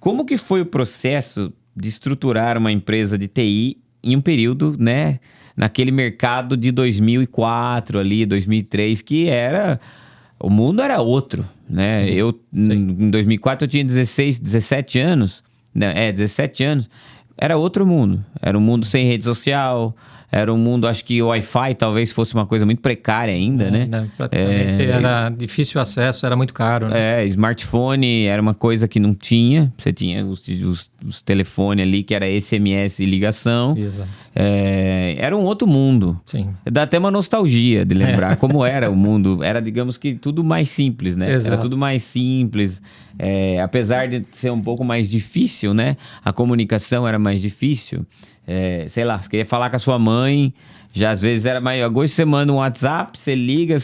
como que foi o processo de estruturar uma empresa de TI em um período, né, naquele mercado de 2004 ali, 2003, que era... O mundo era outro, né? Em 2004 eu tinha 17 anos, né? 17 anos. Era outro mundo. Era um mundo sem rede social, era um mundo, acho que o Wi-Fi talvez fosse uma coisa muito precária ainda, né? Praticamente era difícil acesso, era muito caro. Né? Smartphone era uma coisa que não tinha. Você tinha os telefones ali, que era SMS e ligação. Exato. Era um outro mundo. Sim. Dá até uma nostalgia de lembrar como era o mundo. Era, digamos que, tudo mais simples, né? Exato. Era tudo mais simples. Apesar de ser um pouco mais difícil, né? A comunicação era mais difícil. Sei lá, você queria falar com a sua mãe, já às vezes era mais... Agora você manda um WhatsApp, você liga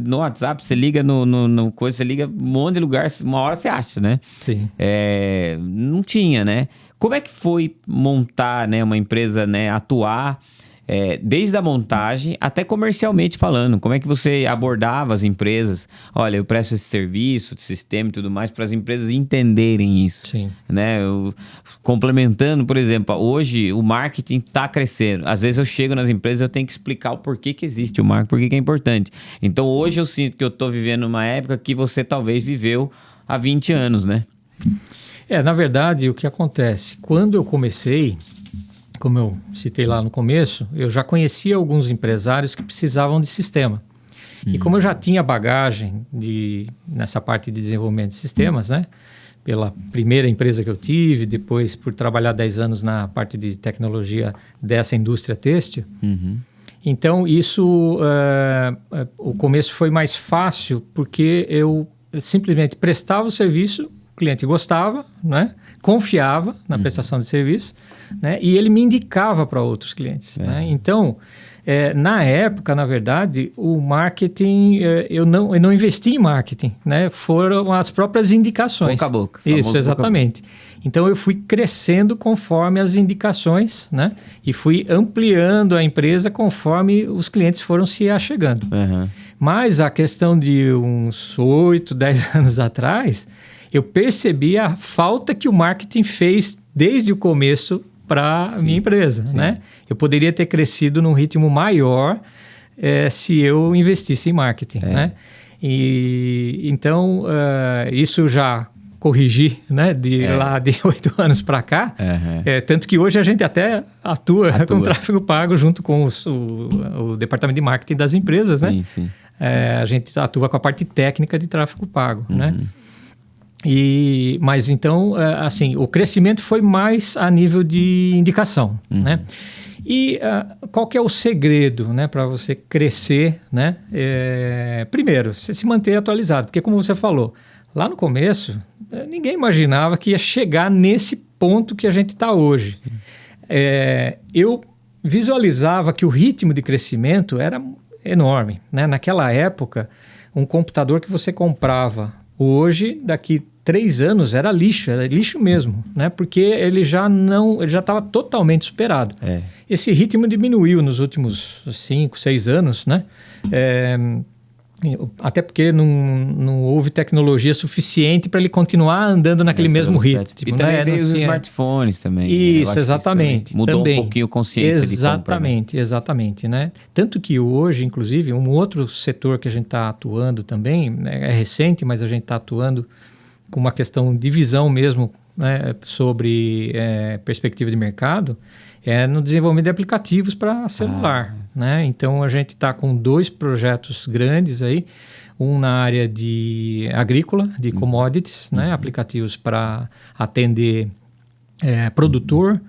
no WhatsApp, você liga no coisa, você liga um monte de lugar, uma hora você acha, né? Sim. Não tinha, né? Como é que foi montar, né, uma empresa, né, atuar... desde a montagem até comercialmente falando, como é que você abordava as empresas? Olha, eu presto esse serviço, de sistema e tudo mais, para as empresas entenderem isso. Sim. Né? Complementando, por exemplo, hoje o marketing está crescendo. Às vezes eu chego nas empresas e eu tenho que explicar o porquê que existe o marketing, porquê que é importante. Então hoje eu sinto que eu estou vivendo uma época que você talvez viveu há 20 anos, né? Na verdade, o que acontece? Quando eu comecei... Como eu citei lá no começo, eu já conhecia alguns empresários que precisavam de sistema. E como eu já tinha bagagem nessa parte de desenvolvimento de sistemas, né? Pela primeira empresa que eu tive, depois por trabalhar 10 anos na parte de tecnologia dessa indústria têxtil. Então, isso, o começo foi mais fácil porque eu simplesmente prestava o serviço, o cliente gostava, né? Confiava na prestação de serviço, né? E ele me indicava para outros clientes. Né? Então, na época, na verdade, o marketing, eu não investi em marketing, né? Foram as próprias indicações. Boca a boca. Isso, exatamente. Então, eu fui crescendo conforme as indicações, né? E fui ampliando a empresa conforme os clientes foram se achegando. Mas a questão de uns 8, 10 anos atrás... eu percebi a falta que o marketing fez desde o começo para a minha empresa, né? Eu poderia ter crescido num ritmo maior se eu investisse em marketing, né? E então, isso já corrigi, né? Lá de 8 anos para cá. Tanto que hoje a gente até atua. Com tráfego pago junto com o departamento de marketing das empresas, né? Sim. A gente atua com a parte técnica de tráfego pago, né? Mas então, assim, o crescimento foi mais a nível de indicação, né? E qual que é o segredo, né, para você crescer, né? Primeiro, você se manter atualizado, porque como você falou, lá no começo, ninguém imaginava que ia chegar nesse ponto que a gente está hoje. Eu visualizava que o ritmo de crescimento era enorme, né? Naquela época, um computador que você comprava hoje, daqui 3 anos, era lixo mesmo, né? Porque ele já estava totalmente superado. Esse ritmo diminuiu nos últimos 5, 6 anos, né? Até porque não houve tecnologia suficiente para ele continuar andando naquele mesmo ritmo. E também veio os smartphones também. Isso, exatamente. Mudou um pouquinho a consciência de compra. Exatamente, né? Tanto que hoje, inclusive, um outro setor que a gente está atuando também, né, é recente, mas a gente está atuando com uma questão de visão mesmo, né, sobre perspectiva de mercado, no desenvolvimento de aplicativos para celular. Né? Então, a gente está com 2 projetos grandes aí, um na área de agrícola, de commodities, né? Aplicativos para atender produtor,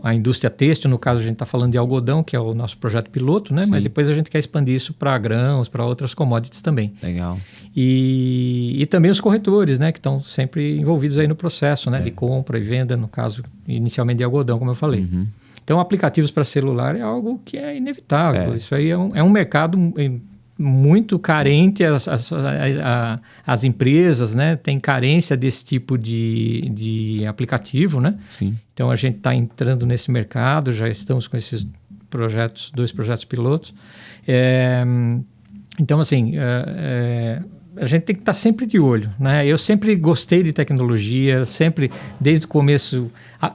a indústria têxtil, no caso a gente está falando de algodão, que é o nosso projeto piloto, né? Mas depois a gente quer expandir isso para grãos, para outras commodities também. Legal. E também os corretores, né? Que estão sempre envolvidos aí no processo, né? De compra e venda, no caso inicialmente de algodão, como eu falei. Então, aplicativos para celular é algo que é inevitável. Isso aí é um mercado muito carente, as empresas, né, têm carência desse tipo de aplicativo, né? Então, a gente está entrando nesse mercado, já estamos com esses 2 projetos pilotos. Então, assim, a gente tem que estar sempre de olho, né? Eu sempre gostei de tecnologia, sempre, desde o começo,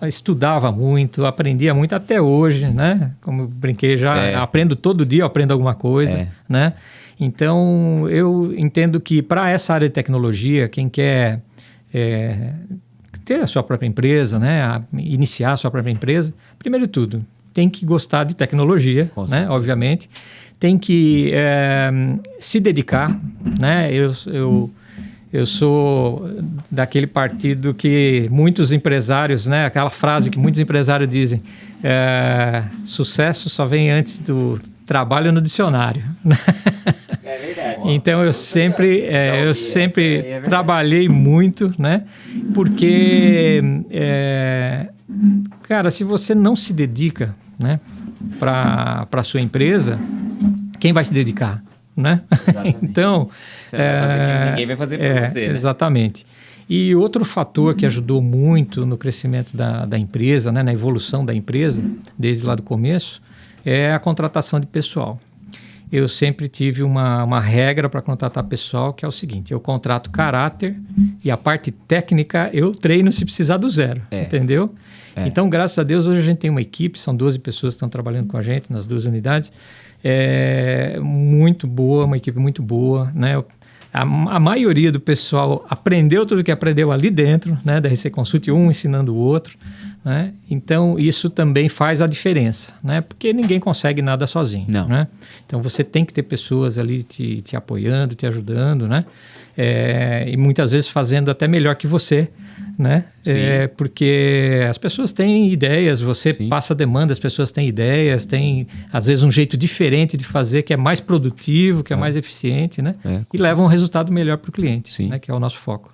estudava muito, aprendia muito, até hoje, né? Como eu brinquei, já aprendo todo dia, eu aprendo alguma coisa, né? Então, eu entendo que para essa área de tecnologia, quem quer ter a sua própria empresa, né? Iniciar a sua própria empresa, primeiro de tudo, tem que gostar de tecnologia, né? Obviamente. Tem que se dedicar, né? Eu sou daquele partido que muitos empresários, né? Aquela frase que muitos empresários dizem, sucesso só vem antes do trabalho no dicionário. É verdade. Então eu sempre trabalhei muito, né? Porque, cara, se você não se dedica, né? Para a sua empresa, quem vai se dedicar, né? Então, ninguém vai fazer para você, né? Exatamente. E outro fator que ajudou muito no crescimento da empresa, né, na evolução da empresa, desde lá do começo, é a contratação de pessoal. Eu sempre tive uma regra para contratar pessoal, que é o seguinte: eu contrato caráter e a parte técnica eu treino se precisar do zero, entendeu? Então, graças a Deus, hoje a gente tem uma equipe, são 12 pessoas que estão trabalhando com a gente nas 2 unidades, muito boa, uma equipe muito boa, né? A maioria do pessoal aprendeu tudo que aprendeu ali dentro, né? Da RC Consult, um ensinando o outro, né? Então, isso também faz a diferença, né? Porque ninguém consegue nada sozinho, né? Então, você tem que ter pessoas ali te apoiando, te ajudando, né? E muitas vezes fazendo até melhor que você, né? Porque as pessoas têm ideias, você passa demanda, as pessoas têm ideias, têm às vezes um jeito diferente de fazer que é mais produtivo, que é mais eficiente, né? E leva um resultado melhor para o cliente, né? Que é o nosso foco.